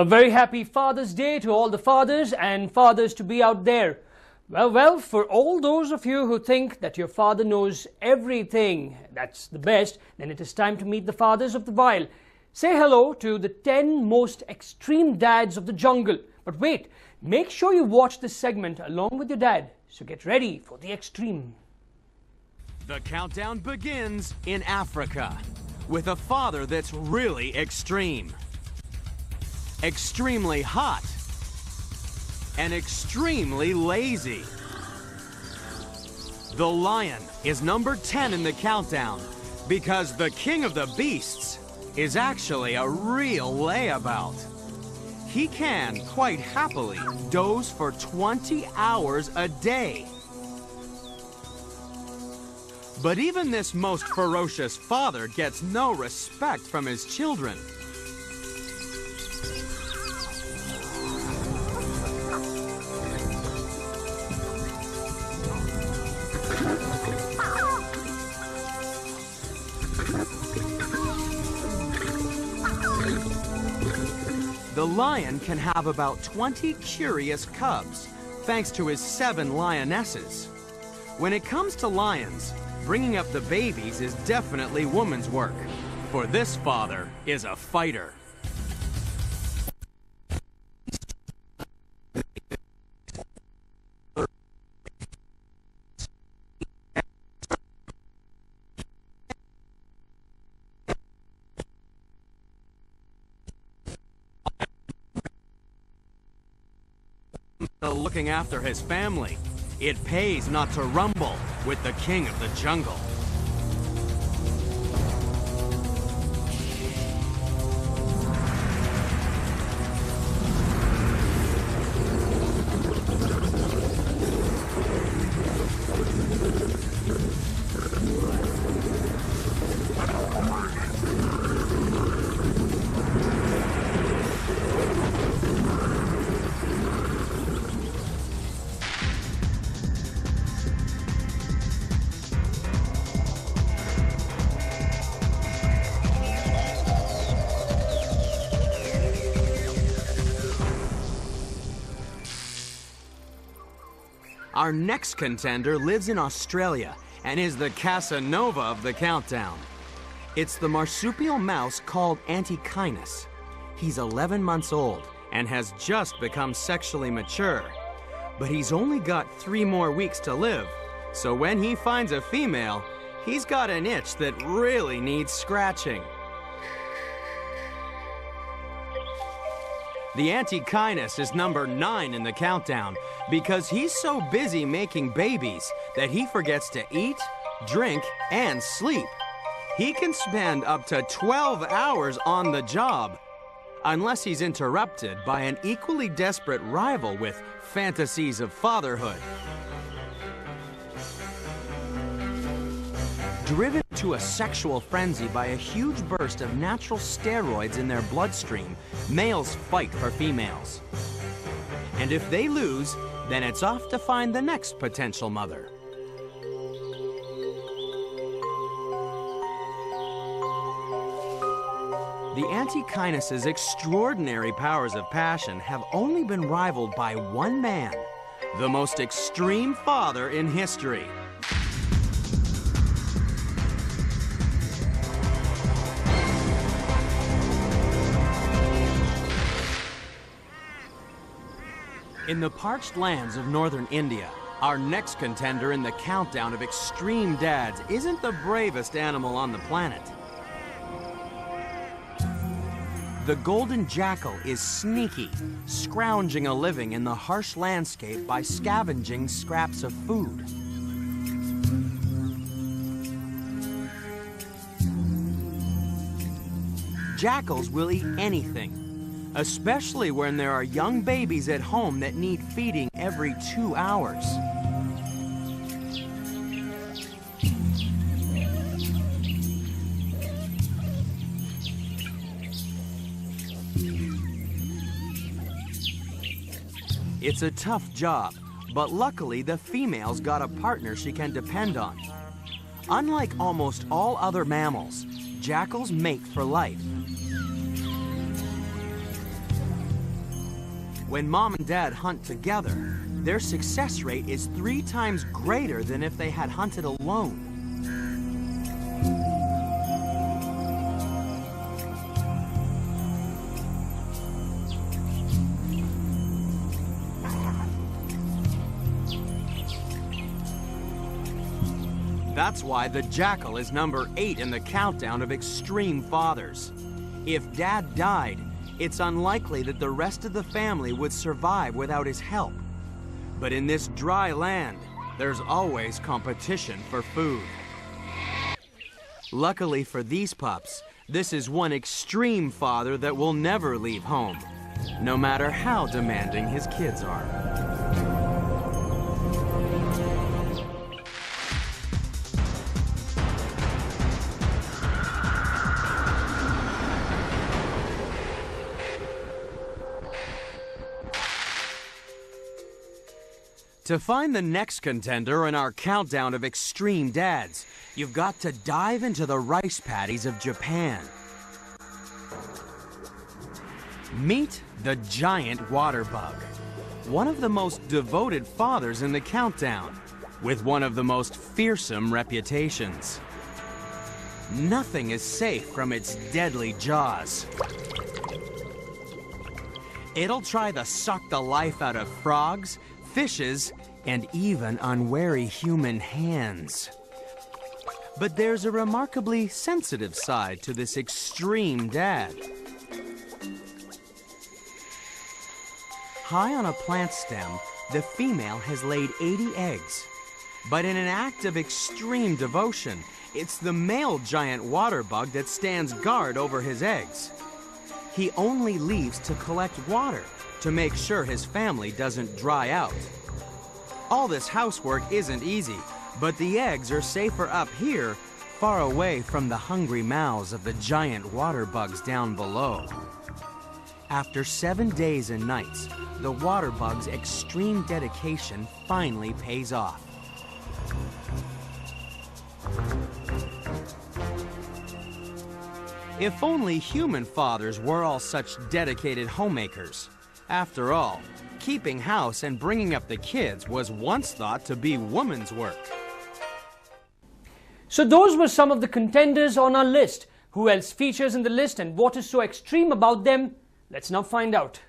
A very happy Father's Day to all the fathers and fathers to be out there. Well, for all those of you who think that your father knows everything, that's the best, then it is time to meet the fathers of the wild. Say hello to the 10 most extreme dads of the jungle. But wait, make sure you watch this segment along with your dad. So get ready for the extreme. The countdown begins in Africa with a father that's really extreme. Extremely hot and extremely lazy. The lion is number 10 in the countdown because the king of the beasts is actually a real layabout. He can, quite happily, doze for 20 hours a day. But even this most ferocious father gets no respect from his children. The lion can have about 20 curious cubs, thanks to his 7 lionesses. When it comes to lions, bringing up the babies is definitely woman's work, for this father is a fighter. Looking after his family, it pays not to rumble with the king of the jungle. Our next contender lives in Australia and is the Casanova of the countdown. It's the marsupial mouse called Antechinus. He's 11 months old and has just become sexually mature. But he's only got 3 more weeks to live, so when he finds a female, he's got an itch that really needs scratching. The Antechinus is number 9 in the countdown because he's so busy making babies that he forgets to eat, drink, and sleep. He can spend up to 12 hours on the job, unless he's interrupted by an equally desperate rival with fantasies of fatherhood. Driven to a sexual frenzy by a huge burst of natural steroids in their bloodstream, males fight for females. And if they lose, then it's off to find the next potential mother. The Antechinus's extraordinary powers of passion have only been rivaled by one man, the most extreme father in history. In the parched lands of northern India, our next contender in the countdown of extreme dads isn't the bravest animal on the planet. The golden jackal is sneaky, scrounging a living in the harsh landscape by scavenging scraps of food. Jackals will eat anything, especially when there are young babies at home that need feeding every 2 hours. It's a tough job, but luckily the female's got a partner she can depend on. Unlike almost all other mammals, jackals mate for life. When mom and dad hunt together, their success rate is 3 times greater than if they had hunted alone. That's why the jackal is number 8 in the countdown of extreme fathers. If Dad died, it's unlikely that the rest of the family would survive without his help. But in this dry land, there's always competition for food. Luckily for these pups, this is one extreme father that will never leave home, no matter how demanding his kids are. To find the next contender in our countdown of extreme dads, you've got to dive into the rice paddies of Japan. Meet the giant water bug, one of the most devoted fathers in the countdown, with one of the most fearsome reputations. Nothing is safe from its deadly jaws. It'll try to suck the life out of frogs, fishes, and even unwary human hands. But there's a remarkably sensitive side to this extreme dad. High on a plant stem, the female has laid 80 eggs. But in an act of extreme devotion, it's the male giant water bug that stands guard over his eggs. He only leaves to collect water to make sure his family doesn't dry out. All this housework isn't easy, but the eggs are safer up here, far away from the hungry mouths of the giant water bugs down below. After 7 days and nights, the water bug's extreme dedication finally pays off. If only human fathers were all such dedicated homemakers. After all, keeping house and bringing up the kids was once thought to be woman's work. So those were some of the contenders on our list. Who else features in the list and what is so extreme about them? Let's now find out.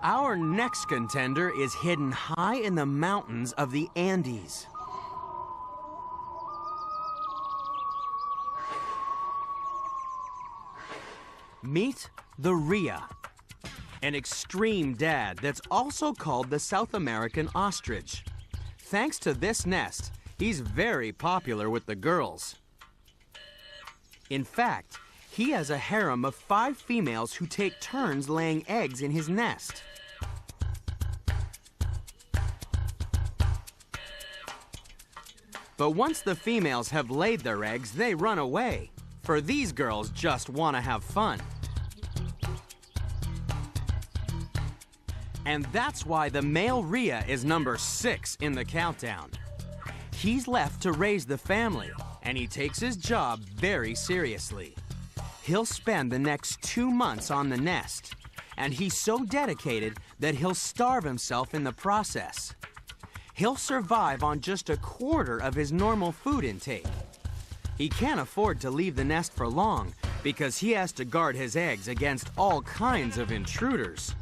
Our next contender is hidden high in the mountains of the Andes. Meet the rhea, an extreme dad that's also called the South American ostrich. Thanks to this nest, he's very popular with the girls. In fact, he has a harem of 5 females who take turns laying eggs in his nest. But once the females have laid their eggs, they run away, for these girls just want to have fun. And that's why the male rhea is number 6 in the countdown. He's left to raise the family, and he takes his job very seriously. He'll spend the next 2 months on the nest, and he's so dedicated that he'll starve himself in the process. He'll survive on just 1/4 of his normal food intake. He can't afford to leave the nest for long because he has to guard his eggs against all kinds of intruders.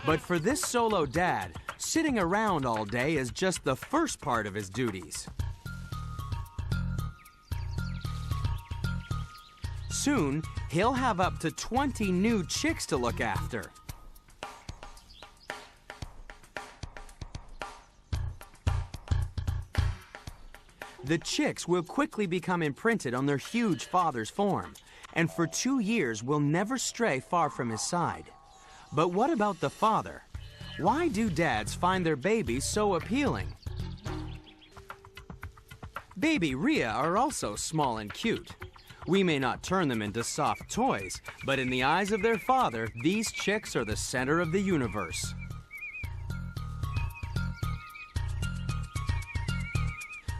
But for this solo dad, sitting around all day is just the first part of his duties. Soon, he'll have up to 20 new chicks to look after. The chicks will quickly become imprinted on their huge father's form, and for 2 years will never stray far from his side. But what about the father? Why do dads find their babies so appealing? Baby Rhea are also small and cute. We may not turn them into soft toys, but in the eyes of their father, these chicks are the center of the universe.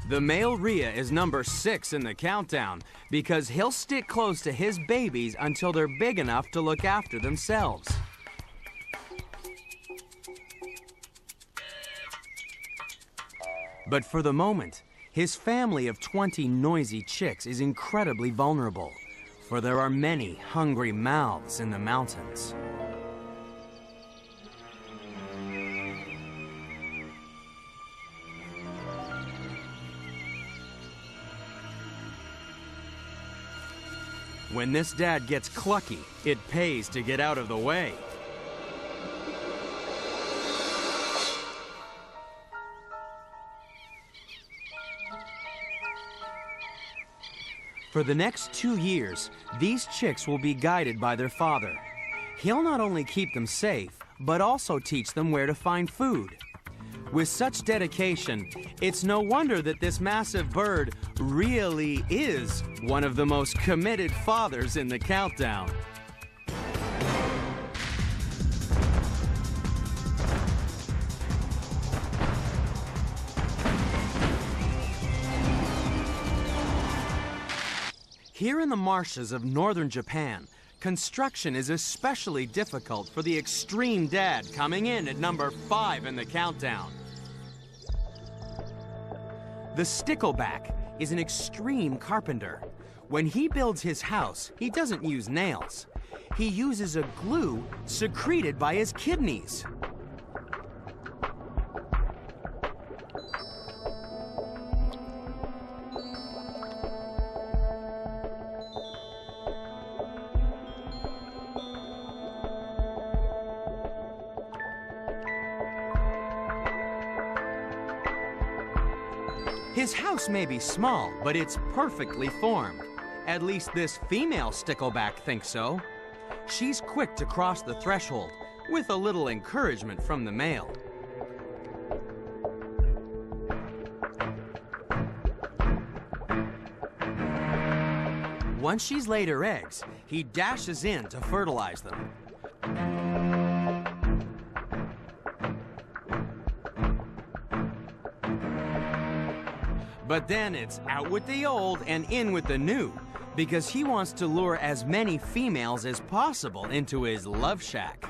The male Rhea is number 6 in the countdown because he'll stick close to his babies until they're big enough to look after themselves. But for the moment, his family of 20 noisy chicks is incredibly vulnerable, for there are many hungry mouths in the mountains. When this dad gets clucky, it pays to get out of the way. For the next 2 years, these chicks will be guided by their father. He'll not only keep them safe, but also teach them where to find food. With such dedication, it's no wonder that this massive bird really is one of the most committed fathers in the countdown. Here in the marshes of northern Japan, construction is especially difficult for the extreme dad coming in at number 5 in the countdown. The stickleback is an extreme carpenter. When he builds his house, he doesn't use nails. He uses a glue secreted by his kidneys. His house may be small, but it's perfectly formed. At least this female stickleback thinks so. She's quick to cross the threshold, with a little encouragement from the male. Once she's laid her eggs, he dashes in to fertilize them. But then it's out with the old and in with the new, because he wants to lure as many females as possible into his love shack.